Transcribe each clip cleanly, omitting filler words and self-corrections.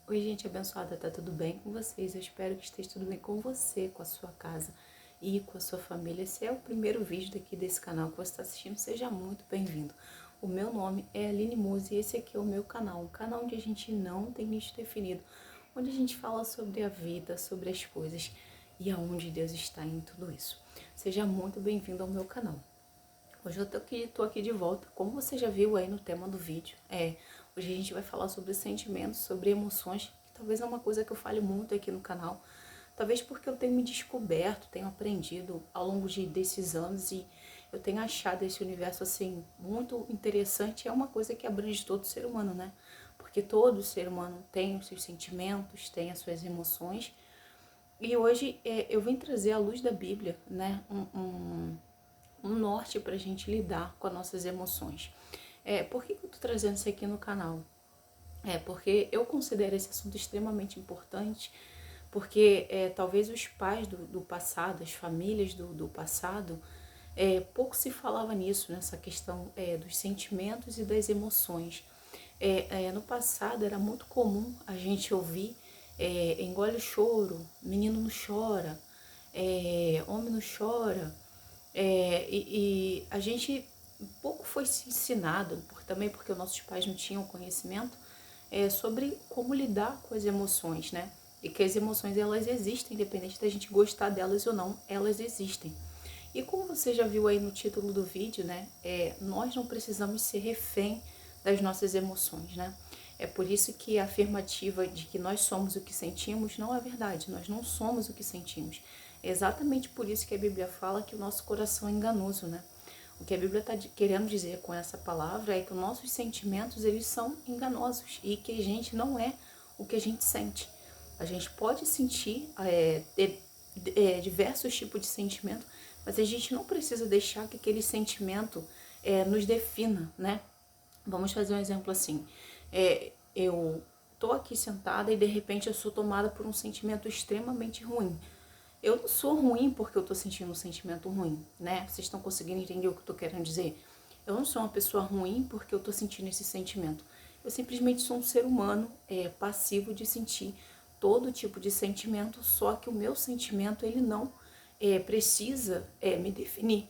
Oi, gente abençoada, tá tudo bem com vocês? Eu espero que esteja tudo bem com você, com a sua casa e com a sua família. Esse é o primeiro vídeo daqui desse canal que você está assistindo, seja muito bem-vindo. O meu nome é Aline Muzi e esse aqui é o meu canal, um canal onde a gente não tem nicho definido, onde a gente fala sobre a vida, sobre as coisas e aonde Deus está em tudo isso. Seja muito bem-vindo ao meu canal. Hoje eu tô aqui de volta, como você já viu aí no tema do vídeo. Hoje a gente vai falar sobre sentimentos, sobre emoções, que talvez é uma coisa que eu fale muito aqui no canal. Talvez porque eu tenho me descoberto, tenho aprendido ao longo desses anos e eu tenho achado esse universo assim muito interessante. É uma coisa que abrange todo ser humano, né? Porque todo ser humano tem os seus sentimentos, tem as suas emoções. E hoje eu vim trazer à luz da Bíblia, né? Um norte para a gente lidar com as nossas emoções. Por que eu estou trazendo isso aqui no canal? Porque eu considero esse assunto extremamente importante, porque talvez os pais do passado, as famílias do passado, pouco se falava nisso, nessa questão dos sentimentos e das emoções. No passado era muito comum a gente ouvir engole o choro, menino não chora, homem não chora, e a gente pouco foi se ensinado, também porque os nossos pais não tinham conhecimento sobre como lidar com as emoções, né? E que as emoções elas existem, independente da gente gostar delas ou não, elas existem. E como você já viu aí no título do vídeo, né? Nós não precisamos ser refém das nossas emoções, né? É por isso que a afirmativa de que nós somos o que sentimos não é verdade, nós não somos o que sentimos. É exatamente por isso que a Bíblia fala que o nosso coração é enganoso, né? O que a Bíblia está querendo dizer com essa palavra é que os nossos sentimentos, eles são enganosos e que a gente não é o que a gente sente. A gente pode sentir diversos tipos de sentimento, mas a gente não precisa deixar que aquele sentimento nos defina, né? Vamos fazer um exemplo assim. Eu tô aqui sentada e de repente eu sou tomada por um sentimento extremamente ruim. Eu não sou ruim porque eu tô sentindo um sentimento ruim, né? Vocês estão conseguindo entender o que eu tô querendo dizer? Eu não sou uma pessoa ruim porque eu tô sentindo esse sentimento. Eu simplesmente sou um ser humano passivo de sentir todo tipo de sentimento, só que o meu sentimento, ele não precisa me definir.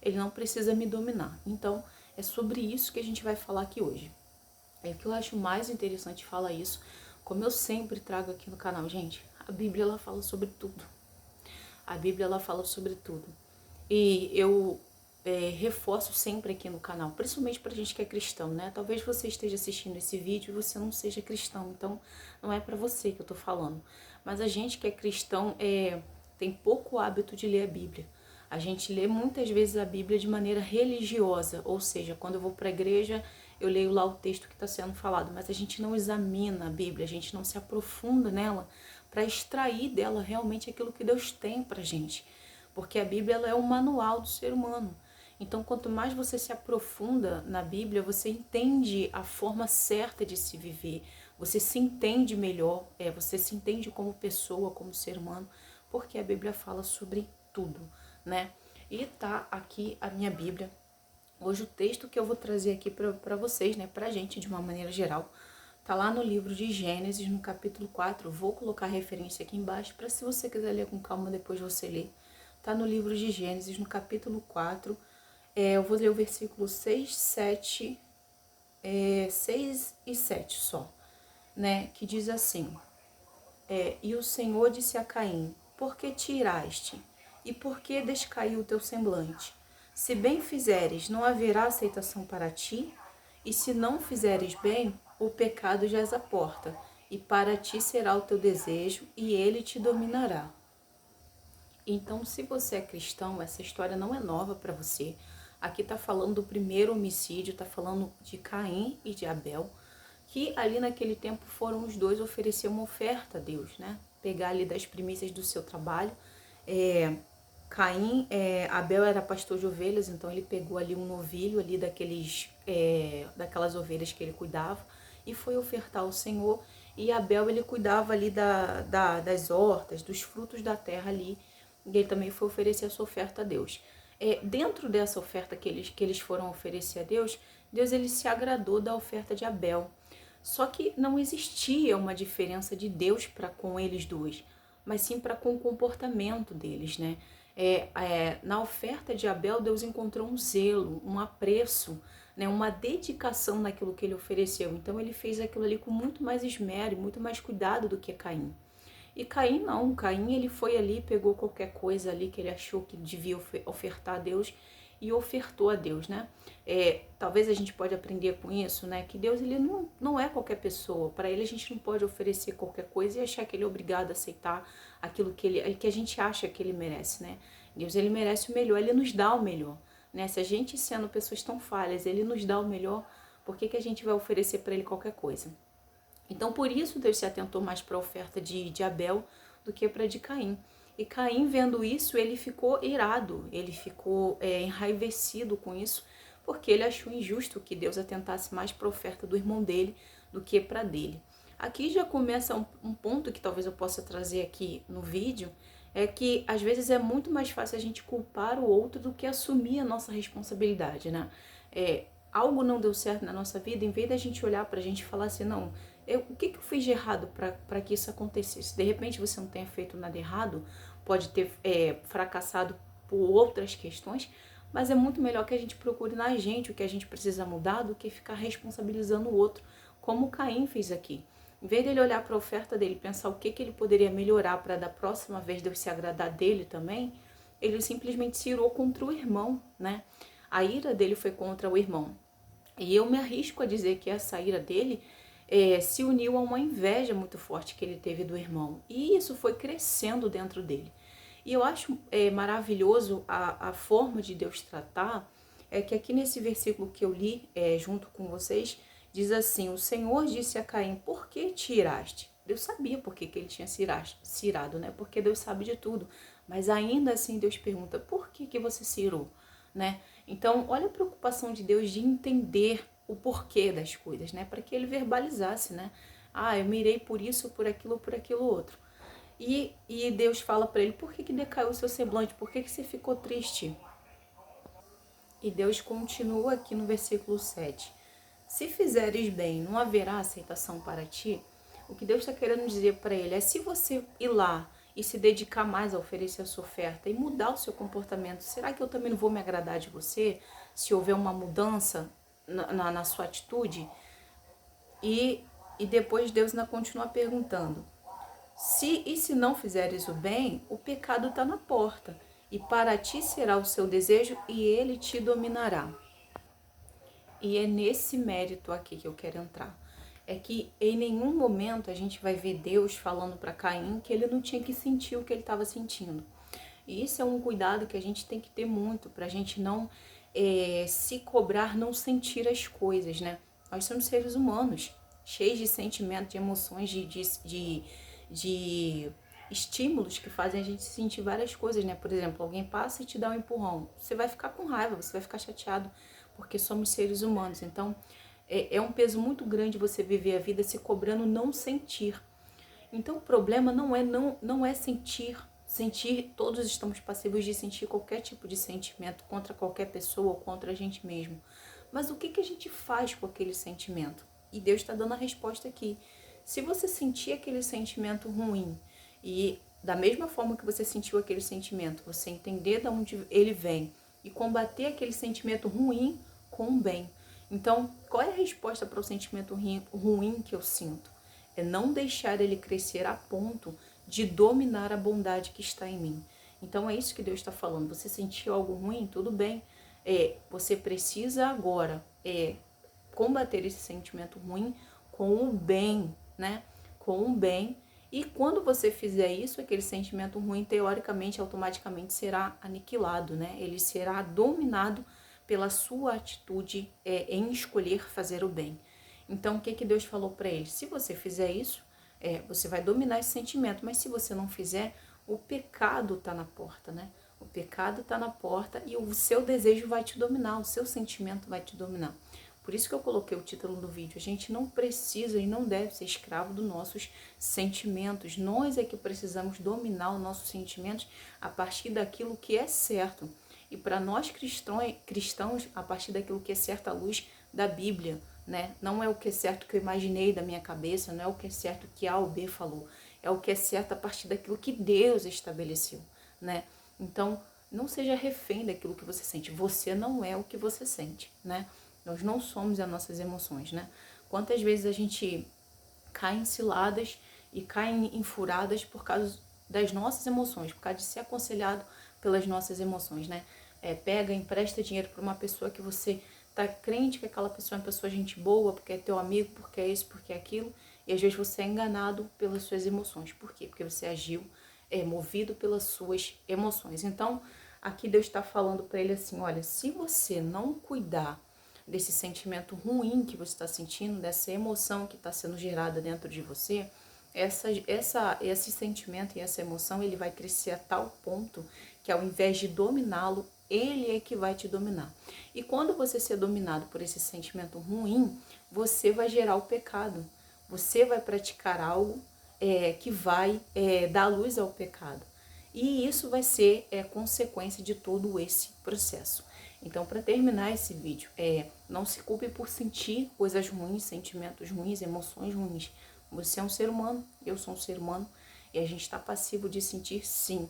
Ele não precisa me dominar. Então, é sobre isso que a gente vai falar aqui hoje. O que eu acho mais interessante falar isso, como eu sempre trago aqui no canal, gente, a Bíblia ela fala sobre tudo. A Bíblia ela fala sobre tudo. E eu reforço sempre aqui no canal, principalmente pra gente que é cristão, né? Talvez você esteja assistindo esse vídeo e você não seja cristão, então não é pra você que eu tô falando. Mas a gente que é cristão tem pouco hábito de ler a Bíblia. A gente lê muitas vezes a Bíblia de maneira religiosa, ou seja, quando eu vou para a igreja, eu leio lá o texto que está sendo falado, mas a gente não examina a Bíblia, a gente não se aprofunda nela para extrair dela realmente aquilo que Deus tem para gente, porque a Bíblia ela é o manual do ser humano. Então, quanto mais você se aprofunda na Bíblia, você entende a forma certa de se viver, você se entende melhor, você se entende como pessoa, como ser humano, porque a Bíblia fala sobre tudo, né? E tá aqui a minha Bíblia. Hoje o texto que eu vou trazer aqui para vocês, né, pra gente de uma maneira geral, tá lá no livro de Gênesis, no capítulo 4. Vou colocar a referência aqui embaixo para se você quiser ler com calma, depois você lê. Tá no livro de Gênesis, no capítulo 4. Eu vou ler o versículo 6, 7, 6 e 7 só, né, que diz assim: E o Senhor disse a Caim: Por que te iraste? E por que descaiu o teu semblante? Se bem fizeres, não haverá aceitação para ti, e se não fizeres bem, o pecado jaz à porta, e para ti será o teu desejo, e ele te dominará. Então, se você é cristão, essa história não é nova para você. Aqui está falando do primeiro homicídio, está falando de Caim e de Abel, que ali naquele tempo foram os dois oferecer uma oferta a Deus, né? Pegar ali das primícias do seu trabalho. Abel era pastor de ovelhas, então ele pegou ali um novilho ali daquelas ovelhas que ele cuidava e foi ofertar ao Senhor. E Abel ele cuidava ali das hortas, dos frutos da terra ali, e ele também foi oferecer a sua oferta a Deus. Dentro dessa oferta que eles foram oferecer a Deus, Deus ele se agradou da oferta de Abel. Só que não existia uma diferença de Deus para com eles dois, mas sim para com o comportamento deles, né? Na oferta de Abel, Deus encontrou um zelo, um apreço, né? Uma dedicação naquilo que ele ofereceu. Então ele fez aquilo ali com muito mais esmero, muito mais cuidado do que Caim. E Caim não, Caim ele foi ali, pegou qualquer coisa ali que ele achou que devia ofertar a Deus e ofertou a Deus, né? Talvez a gente pode aprender com isso, né? Que Deus ele não é qualquer pessoa. Para ele a gente não pode oferecer qualquer coisa e achar que ele é obrigado a aceitar aquilo que a gente acha que ele merece, né? Deus ele merece o melhor, ele nos dá o melhor, né? Se a gente sendo pessoas tão falhas, ele nos dá o melhor, por que a gente vai oferecer para ele qualquer coisa? Então, por isso, Deus se atentou mais para a oferta de Abel do que para de Caim. E Caim, vendo isso, ele ficou irado, ele ficou enraivecido com isso, porque ele achou injusto que Deus atentasse mais para a oferta do irmão dele do que para dele. Aqui já começa um ponto que talvez eu possa trazer aqui no vídeo, é que às vezes é muito mais fácil a gente culpar o outro do que assumir a nossa responsabilidade, né? Algo não deu certo na nossa vida, em vez da gente olhar para a gente e falar assim, não, o que eu fiz de errado para que isso acontecesse? De repente você não tenha feito nada errado, pode ter fracassado por outras questões, mas é muito melhor que a gente procure na gente o que a gente precisa mudar do que ficar responsabilizando o outro, como Caim fez aqui. Em vez dele olhar para a oferta dele, pensar o que ele poderia melhorar para da próxima vez Deus se agradar dele também, ele simplesmente se irou contra o irmão, né? A ira dele foi contra o irmão. E eu me arrisco a dizer que essa ira dele se uniu a uma inveja muito forte que ele teve do irmão. E isso foi crescendo dentro dele. E eu acho maravilhoso a forma de Deus tratar, que aqui nesse versículo que eu li junto com vocês, diz assim, o Senhor disse a Caim, por que te iraste? Deus sabia por que ele tinha se irado, né? Porque Deus sabe de tudo. Mas ainda assim Deus pergunta, por que você se irou? Né? Então, olha a preocupação de Deus de entender o porquê das coisas, né? Para que ele verbalizasse, né? Eu me irei por isso, por aquilo outro. E Deus fala para ele, por que decaiu o seu semblante? Por que você ficou triste? E Deus continua aqui no versículo 7. Se fizeres bem, não haverá aceitação para ti? O que Deus está querendo dizer para ele é, se você ir lá e se dedicar mais a oferecer a sua oferta e mudar o seu comportamento, será que eu também não vou me agradar de você? Se houver uma mudança na sua atitude? E depois Deus ainda continua perguntando, se não fizeres o bem, o pecado está na porta, e para ti será o seu desejo e ele te dominará. E é nesse mérito aqui que eu quero entrar. É que em nenhum momento a gente vai ver Deus falando para Caim que ele não tinha que sentir o que ele estava sentindo. E isso é um cuidado que a gente tem que ter muito, para a gente não se cobrar, não sentir as coisas, né? Nós somos seres humanos, cheios de sentimentos, de emoções, de estímulos que fazem a gente sentir várias coisas, né? Por exemplo, alguém passa e te dá um empurrão. Você vai ficar com raiva, você vai ficar chateado, porque somos seres humanos. Então, é um peso muito grande você viver a vida se cobrando não sentir. Então, o problema não é sentir. Sentir, todos estamos passíveis de sentir qualquer tipo de sentimento contra qualquer pessoa ou contra a gente mesmo. Mas o que a gente faz com aquele sentimento? E Deus está dando a resposta aqui. Se você sentir aquele sentimento ruim e da mesma forma que você sentiu aquele sentimento, você entender de onde ele vem e combater aquele sentimento ruim com o bem. Então, qual é a resposta para o sentimento ruim que eu sinto? É não deixar ele crescer a ponto de dominar a bondade que está em mim. Então, é isso que Deus está falando. Você sentiu algo ruim? Tudo bem. Você precisa agora combater esse sentimento ruim com o bem, né? Com o bem. E quando você fizer isso, aquele sentimento ruim, teoricamente, automaticamente será aniquilado, né? Ele será dominado pela sua atitude em escolher fazer o bem. Então, o que Deus falou para ele? Se você fizer isso, você vai dominar esse sentimento, mas se você não fizer, o pecado está na porta, né? O pecado está na porta e o seu desejo vai te dominar, o seu sentimento vai te dominar. Por isso que eu coloquei o título do vídeo. A gente não precisa e não deve ser escravo dos nossos sentimentos. Nós é que precisamos dominar os nossos sentimentos a partir daquilo que é certo. E para nós cristãos, a partir daquilo que é certo à luz da Bíblia, né? Não é o que é certo que eu imaginei da minha cabeça, não é o que é certo que A ou B falou. É o que é certo a partir daquilo que Deus estabeleceu, né? Então, não seja refém daquilo que você sente. Você não é o que você sente, né? Nós não somos as nossas emoções, né? Quantas vezes a gente cai em ciladas e cai em furadas por causa das nossas emoções, por causa de ser aconselhado pelas nossas emoções, né? Pega, empresta dinheiro para uma pessoa que você tá crente que aquela pessoa é uma pessoa gente boa, porque é teu amigo, porque é isso, porque é aquilo, e às vezes você é enganado pelas suas emoções. Por quê? Porque você agiu movido pelas suas emoções. Então, aqui Deus está falando para ele assim, olha, se você não cuidar desse sentimento ruim que você está sentindo, dessa emoção que está sendo gerada dentro de você, esse sentimento e essa emoção, ele vai crescer a tal ponto que ao invés de dominá-lo, ele é que vai te dominar. E quando você ser dominado por esse sentimento ruim, você vai gerar o pecado. Você vai praticar algo que vai dar luz ao pecado. E isso vai ser consequência de todo esse processo. Então, para terminar esse vídeo, não se culpe por sentir coisas ruins, sentimentos ruins, emoções ruins. Você é um ser humano, eu sou um ser humano, e a gente está passivo de sentir sim.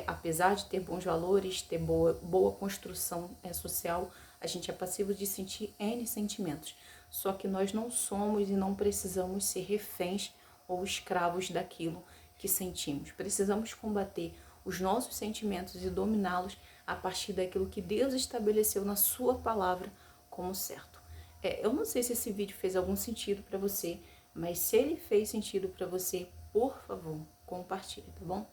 Apesar de ter bons valores, ter boa construção social, a gente é passivo de sentir N sentimentos. Só que nós não somos e não precisamos ser reféns ou escravos daquilo que sentimos. Precisamos combater os nossos sentimentos e dominá-los a partir daquilo que Deus estabeleceu na sua palavra como certo. Eu não sei se esse vídeo fez algum sentido para você, mas se ele fez sentido para você, por favor, compartilhe, tá bom?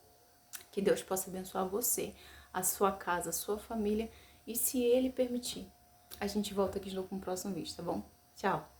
Que Deus possa abençoar você, a sua casa, a sua família, e se Ele permitir, a gente volta aqui de novo com o próximo vídeo, tá bom? Tchau!